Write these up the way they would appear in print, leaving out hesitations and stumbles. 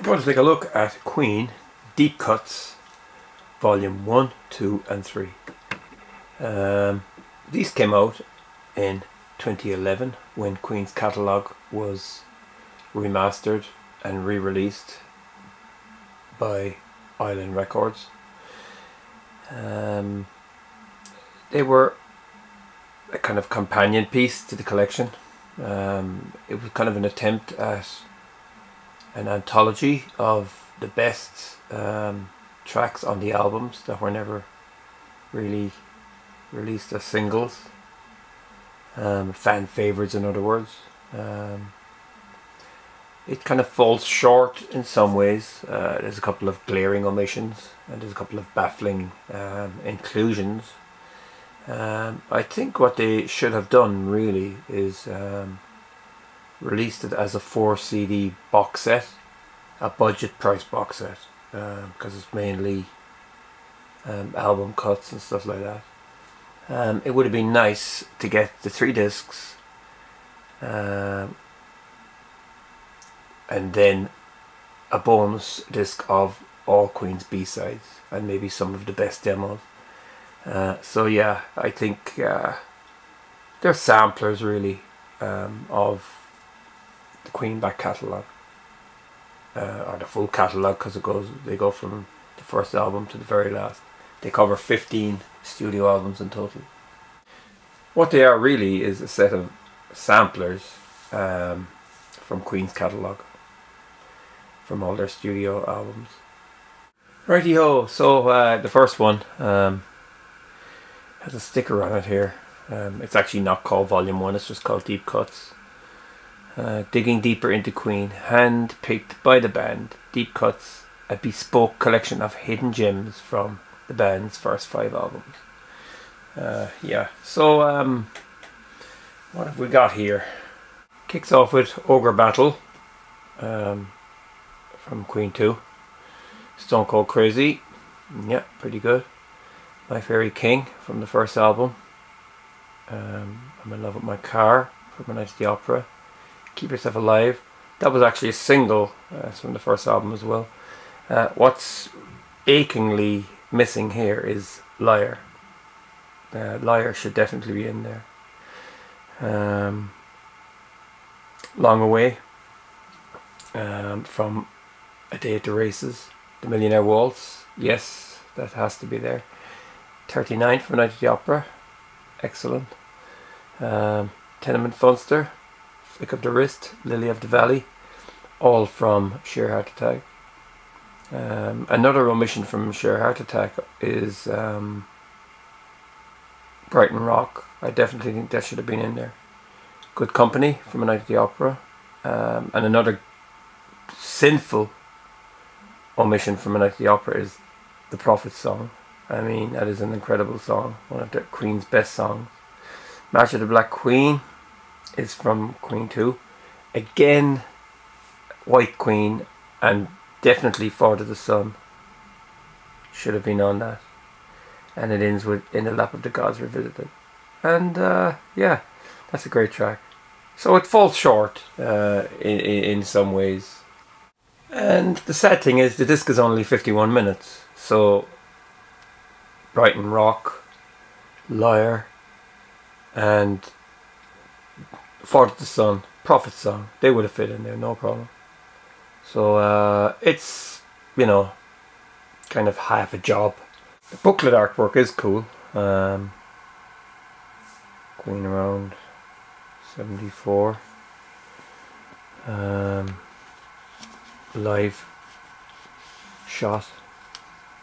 We're going to take a look at Queen Deep Cuts Volume 1, 2 and 3. These came out in 2011 when Queen's catalogue was remastered and re-released by Island Records. They were a kind of companion piece to the collection. It was kind of an attempt at an anthology of the best tracks on the albums that were never really released as singles, fan favourites in other words. It kind of falls short in some ways. There's a couple of glaring omissions and there's a couple of baffling inclusions. I think what they should have done really is released it as a 4 CD box set, a budget price box set, because it's mainly album cuts and stuff like that. It would have been nice to get the 3 discs and then a bonus disc of all Queen's B-sides and maybe some of the best demos. So yeah, I think they're samplers really of the Queen back catalogue, or the full catalogue, because they go from the first album to the very last. They cover 15 studio albums in total. What they are really is a set of samplers from Queen's catalogue, from all their studio albums. Righty-ho, so the first one has a sticker on it here. It's actually not called Volume 1, it's just called Deep Cuts. Digging deeper into Queen, hand-picked by the band. Deep Cuts, a bespoke collection of hidden gems from the band's first 5 albums. Yeah, so what have we got here? Kicks off with Ogre Battle from Queen 2. Stone Cold Crazy, yeah, pretty good. My Fairy King from the first album. I'm in Love with My Car from A Night at the Opera. Keep Yourself Alive, that was actually a single from the first album as well. What's achingly missing here is Liar. Liar should definitely be in there. Long Away from A Day at the Races. The Millionaire Waltz, yes, that has to be there. 39 from A Night at the Opera, excellent. Tenement Funster, Flick of the Wrist, Lily of the Valley, all from Sheer Heart Attack. Another omission from Sheer Heart Attack is Brighton Rock. I definitely think that should have been in there. Good Company from A Night at the Opera. And another sinful omission from A Night at the Opera is The Prophet's Song. I mean, that is an incredible song, one of the Queen's best songs. March of the Black Queen is from Queen 2. Again, White Queen, and definitely Fall to the Sun should have been on that. And it ends with In the Lap of the Gods Revisited. And yeah, that's a great track. So it falls short in some ways. And the sad thing is the disc is only 51 minutes. So Brighton Rock, Liar, and Fall to the Sun, Prophet's Song, they would have fit in there, no problem. So it's, you know, kind of half a job. The booklet artwork is cool. Queen around 74. Live shot.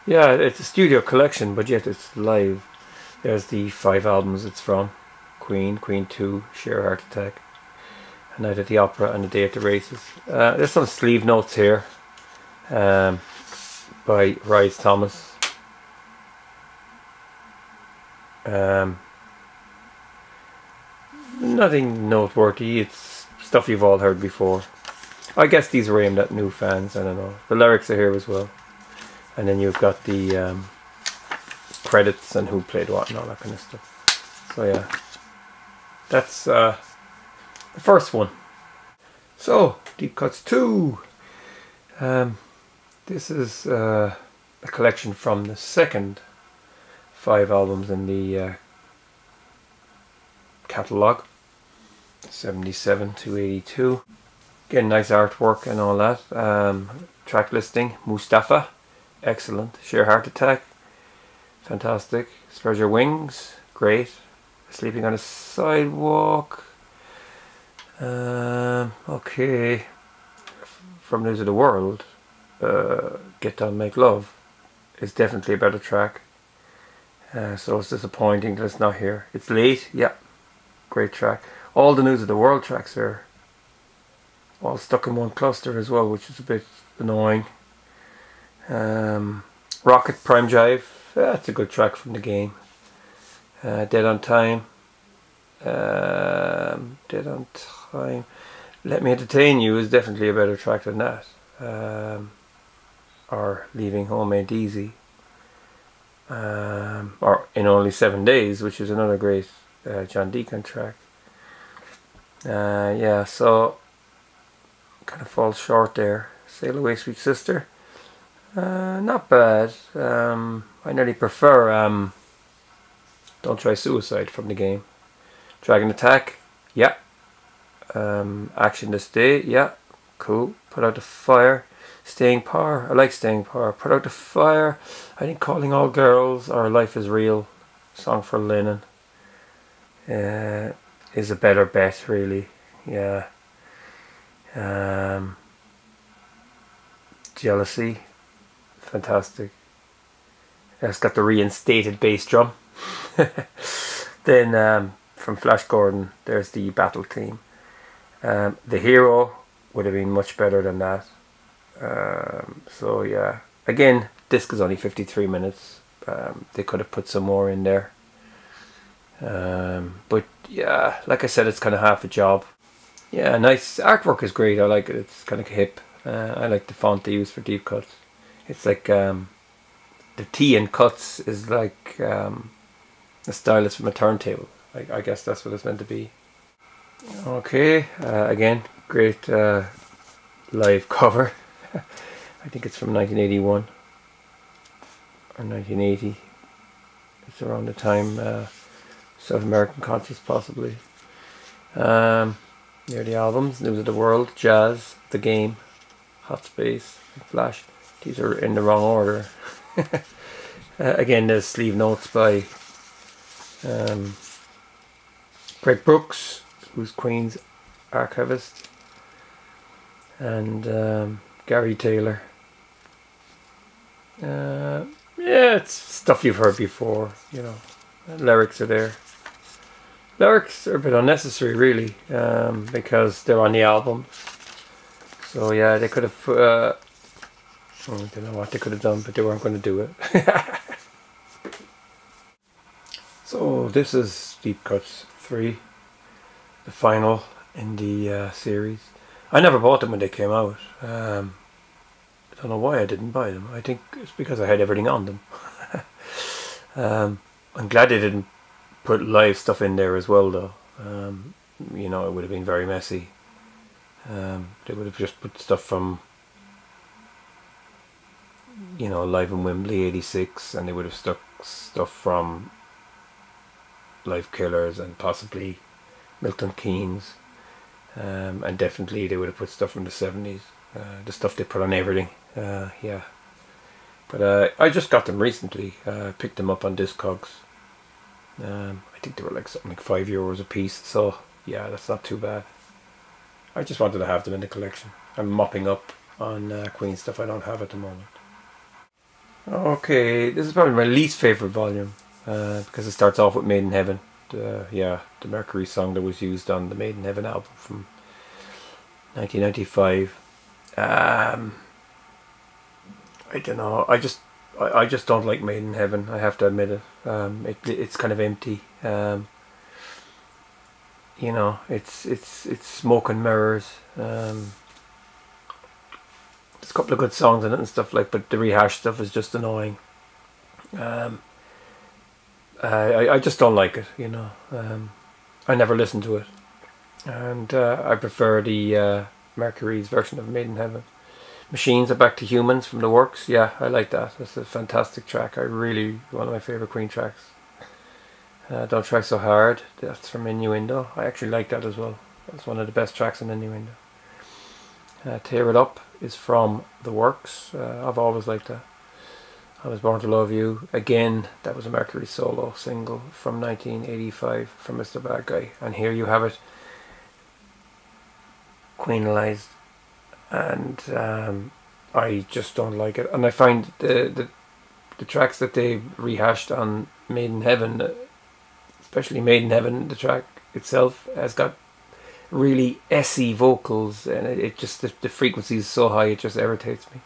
Yeah, it's a studio collection, but yet it's live. There's the 5 albums it's from. Queen, Queen 2, Sheer Heart Attack, A Night at the Opera, and A Day at the Races. There's some sleeve notes here by Rise Thomas. Nothing noteworthy, it's stuff you've all heard before. I guess these were aimed at new fans, I don't know. The lyrics are here as well. And then you've got the credits and who played what and all that kind of stuff. So yeah, that's the first one. So, Deep Cuts 2. This is a collection from the second 5 albums in the catalogue, 77 to 82. Again, nice artwork and all that. Track listing: Mustafa, excellent. Sheer Heart Attack, fantastic. Spread Your Wings, great. Sleeping on a Sidewalk, okay. From News of the World, Get Down Make Love is definitely a better track. So it's disappointing that it's not here. It's Late, yeah, great track. All the News of the World tracks are all stuck in one cluster as well, which is a bit annoying. Rocket, Prime Jive, that's a good track from the game. Dead on Time, Dead on Time. Let Me Entertain You is definitely a better track than that. Or Leaving Home Ain't Easy. Or In Only 7 Days, which is another great John Deacon track. Yeah, so kind of falls short there. Sail Away Sweet Sister, not bad. I nearly prefer Don't Try Suicide from the game. Dragon Attack, yeah. Action This Day, yeah, cool. Put Out the Fire. Staying Power, I like Staying Power. Put Out the Fire. I think Calling All Girls or Life Is Real, Song for Lennon, is a better bet, really. Yeah. Jealousy, fantastic. It's got the reinstated bass drum. Then from Flash Gordon, there's the battle theme. The Hero would have been much better than that. So yeah, again, disc is only 53 minutes. They could have put some more in there. But yeah, like I said, it's kind of half a job. Yeah, nice artwork is great. I like it. It's kind of hip. I like the font they use for deep cuts. It's like the T in cuts is like a stylus from a turntable. I guess that's what it's meant to be. Okay, again, great live cover. I think it's from 1981 or 1980. It's around the time South American concerts, possibly. Near the albums: News of the World, Jazz, The Game, Hot Space, and Flash. These are in the wrong order. Again, there's sleeve notes by Greg Brooks, who's Queen's archivist, and Gary Taylor. Yeah, it's stuff you've heard before, you know. Lyrics are there. Lyrics are a bit unnecessary, really, because they're on the album. So yeah, they could have I don't know what they could have done, but they weren't going to do it. So this is Deep Cuts 3, the final in the series. I never bought them when they came out. I don't know why I didn't buy them. I think it's because I had everything on them. I'm glad they didn't put live stuff in there as well, though. You know, it would have been very messy. They would have just put stuff from, you know, Live in Wembley '86, and they would have stuck stuff from Live Killers and possibly Milton Keynes, and definitely they would have put stuff from the '70s. The stuff they put on everything. Yeah, but I just got them recently. Picked them up on Discogs. I think they were like something like €5 a piece, so yeah, that's not too bad. I just wanted to have them in the collection. I'm mopping up on Queen stuff I don't have at the moment. Okay, this is probably my least favourite volume, because it starts off with Made in Heaven. Yeah, the Mercury song that was used on the Made in Heaven album from 1995. I don't know, I just don't like Made in Heaven, I have to admit it. It's kind of empty. You know, it's smoke and mirrors. There's a couple of good songs in it and stuff like, but the rehash stuff is just annoying. I just don't like it, you know. I never listened to it, and I prefer the Mercury's version of Made in Heaven. Machines Are Back to Humans from The Works. Yeah, I like that. That's a fantastic track. One of my favourite Queen tracks. Don't Try So Hard. That's from Innuendo. I actually like that as well. That's one of the best tracks in Innuendo. Tear It Up is from The Works. I've always liked that. I Was Born to Love You. Again, that was a Mercury solo single from 1985 from Mr. Bad Guy. And here you have it, queenalized. And I just don't like it. And I find the tracks that they rehashed on Made in Heaven, especially Made in Heaven, the track itself has got really essy vocals, and it just, the frequency is so high, it just irritates me.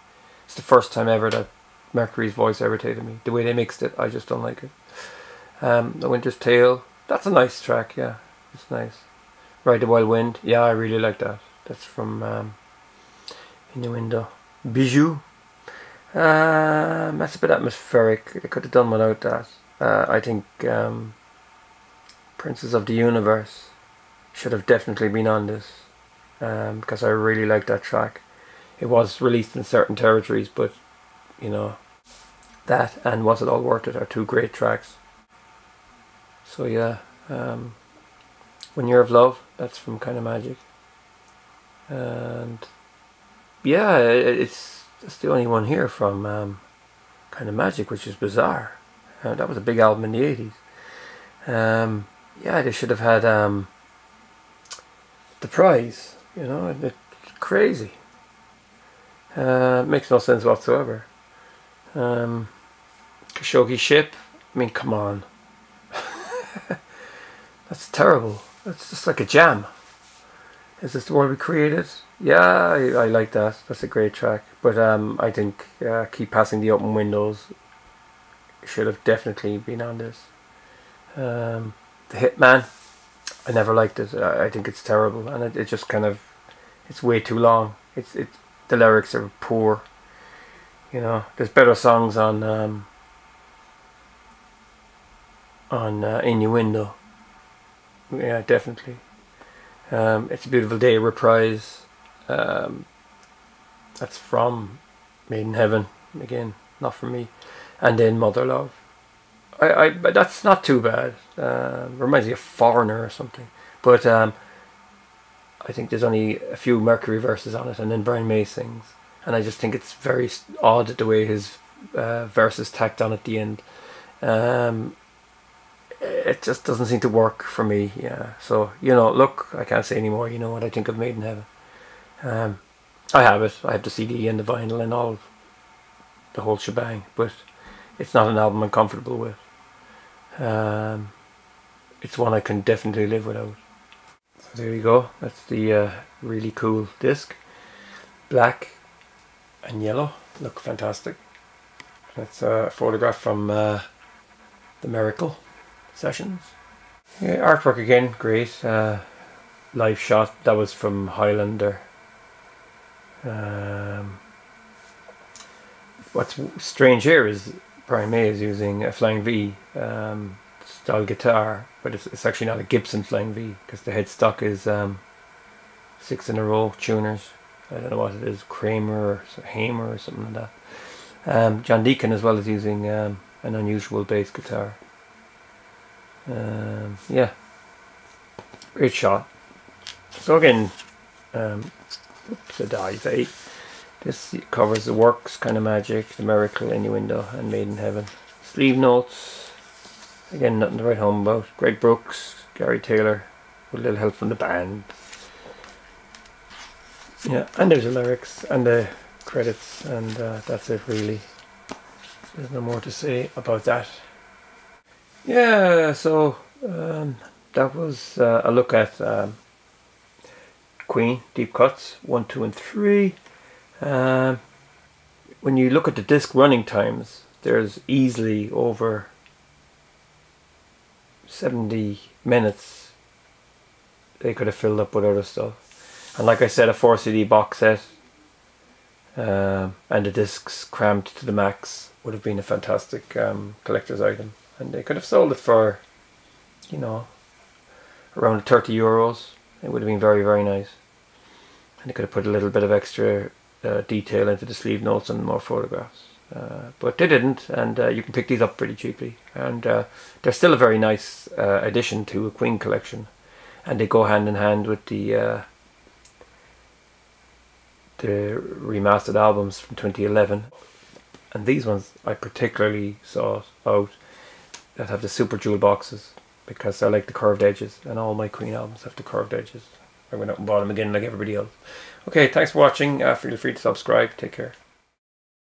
It's the first time ever that Mercury's voice irritated me. The way they mixed it, I just don't like it. The Winter's Tale, that's a nice track, yeah, it's nice. Ride the Wild Wind, yeah, I really like that. That's from Innuendo. Bijou, that's a bit atmospheric. They could have done without that. I think Princess of the Universe should have definitely been on this, because I really like that track. It was released in certain territories, but you know, that and Was It All Worth It are two great tracks. So yeah, When Year of Love, that's from Kind of Magic. And yeah, it's the only one here from Kind of Magic, which is bizarre. That was a big album in the 80s. Yeah, they should have had The Prize, you know, it's crazy. Makes no sense whatsoever. Khashoggi Ship, I mean, come on. That's terrible. That's just like a jam. Is This the World We Created? Yeah, I like that. That's a great track. But I think Keep Passing the Open Windows should have definitely been on this. The Hitman, I never liked it. I think it's terrible, and it just kind of, it's way too long. The lyrics are poor. You know, there's better songs on Innuendo. Yeah, definitely. It's a Beautiful Day, Reprise. That's from Made in Heaven, again, not from me. And then Mother Love. But that's not too bad. Reminds me of Foreigner or something. But I think there's only a few Mercury verses on it, and then Brian May sings. And I just think it's very odd the way his verse is tacked on at the end. It just doesn't seem to work for me. Yeah. So, you know, look, I can't say anymore. You know what I think of Made in Heaven. I have it. I have the CD and the vinyl and all, the whole shebang. But it's not an album I'm comfortable with. It's one I can definitely live without. So there you go. That's the really cool disc. Black and yellow. Look fantastic. That's a photograph from the Miracle sessions. Yeah, artwork again, great. Live shot, that was from Highlander. What's strange here is Brian May is using a Flying V style guitar, but it's actually not a Gibson Flying V, because the headstock is 6 in a row tuners. I don't know what it is, Kramer or Hamer or something like that. John Deacon as well is using an unusual bass guitar. Yeah, great shot. So again, oops, a dive, eh? This covers The Works, Kind of Magic, The Miracle, Innuendo, and Made in Heaven. Sleeve notes, again, nothing to write home about. Greg Brooks, Gary Taylor, with a little help from the band. Yeah, and there's the lyrics and the credits, and that's it really. There's no more to say about that. Yeah, so that was a look at Queen, Deep Cuts 1, 2 and 3. When you look at the disc running times, there's easily over 70 minutes they could have filled up with other stuff. And like I said, a 4 CD box set and the discs crammed to the max would have been a fantastic collector's item. And they could have sold it for, you know, around €30. It would have been very, very nice. And they could have put a little bit of extra detail into the sleeve notes and more photographs. But they didn't, and you can pick these up pretty cheaply. And they're still a very nice addition to a Queen collection, and they go hand in hand with the remastered albums from 2011. And these ones I particularly sought out that have the super jewel boxes, because I like the curved edges, and all my Queen albums have the curved edges. I went out and bought them again like everybody else. Okay, thanks for watching. Feel free to subscribe. Take care.